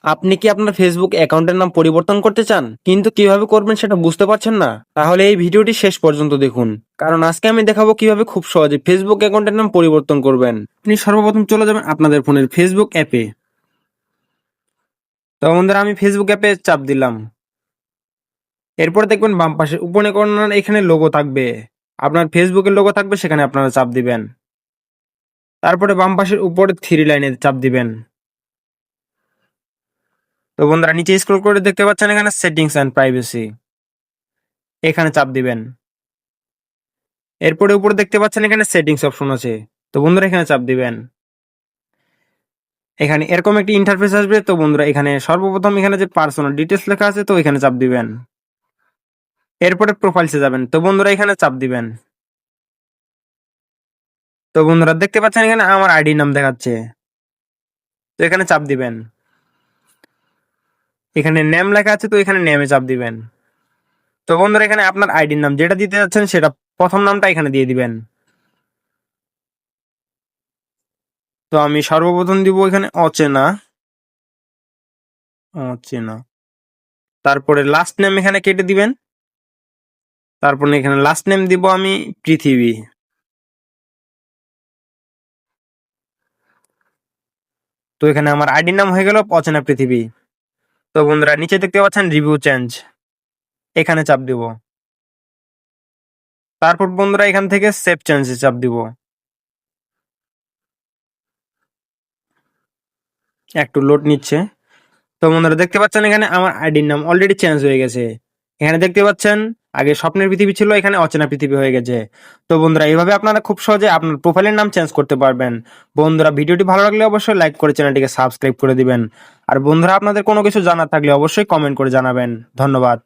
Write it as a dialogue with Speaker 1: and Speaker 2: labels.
Speaker 1: আপনি কি আপনার ফেসবুক অ্যাকাউন্টের নাম পরিবর্তন করতে চান কিন্তু কিভাবে করবেন সেটা বুঝতে পারছেন না? তাহলে এই ভিডিওটি শেষ পর্যন্ত দেখুন, কারণ আজকে আমি দেখাবো কিভাবে খুব সহজে ফেসবুক অ্যাকাউন্টের নাম পরিবর্তন করবেন। আপনি সর্বপ্রথম চলে যাবেন আপনাদের ফোনের ফেসবুক অ্যাপে। তো বন্ধুরা, আমি ফেসবুক অ্যাপে চাপ দিলাম। এরপর দেখবেন বাম পাশে উপরে কর্নার এখানে লোগো থাকবে, আপনার ফেসবুকের লোগো থাকবে, সেখানে আপনারা চাপ দিবেন। তারপরে বাম পাশের উপরে থ্রি লাইনে চাপ দিবেন। তো বন্ধুরা, নিচে স্ক্রল করে দেখতে পাচ্ছেন এখানে সেটিংস এন্ড প্রাইভেসি, এখানে চাপ দিবেন। এরপরে উপরে দেখতে পাচ্ছেন এখানে সেটিংস অপশন আছে, তো বন্ধুরা এখানে চাপ দিবেন। এখানে এরকম একটি ইন্টারফেস আসবে। তো বন্ধুরা, এখানে সর্বপ্রথম এখানে যে পার্সোনাল ডিটেলস লেখা আছে, তো এখানে চাপ দিবেন। এরপরে প্রোফাইলসে যাবেন, তো বন্ধুরা এখানে চাপ দিবেন। তো বন্ধুরা দেখতে পাচ্ছেন এখানে আমার আইডি নাম দেখাচ্ছে, তো এখানে চাপ দিবেন। এখানে নেম লেখা আছে, তো এখানে নেমে চাপ দিবেন। তো বন্ধুরা, এখানে আপনার আইডির নাম যেটা দিতে যাচ্ছেন সেটা প্রথম নামটা এখানে দিয়ে দিবেন। তো আমি সর্বপ্রথম দিব এখানে অচেনা। অচেনা। তারপরে লাস্ট নেম এখানে কেটে দিবেন। তারপরে এখানে লাস্ট নেম দিব আমি পৃথিবী। তো এখানে আমার আইডির নাম হয়ে গেল অচেনা পৃথিবী। তো বন্ধুরা, নিচে দেখতে পাচ্ছেন রিভিউ চেঞ্জ, এখানে চাপ দিব। তারপর বন্ধুরা এখান থেকে সেভ চেঞ্জে চাপ দিব। একটু লোড নিচ্ছে। তো বন্ধুরা দেখতে পাচ্ছেন এখানে আমার আইডির নাম অলরেডি চেঞ্জ হয়ে গেছে। এখানে দেখতে পাচ্ছেন আগে স্বপ্নের পৃথিবী ছিল, এখানে অচেনা পৃথিবী হয়ে গেছে। তো বন্ধুরা, এইভাবে আপনারা খুব সহজে আপনার প্রোফাইলের নাম চেঞ্জ করতে পারবেন। বন্ধুরা, ভিডিওটি ভালো লাগলে অবশ্যই লাইক করে চ্যানেলটিকে সাবস্ক্রাইব করে দিবেন। আর বন্ধুরা, আপনাদের কোনো কিছু জানার থাকলে অবশ্যই কমেন্ট করে জানাবেন। ধন্যবাদ।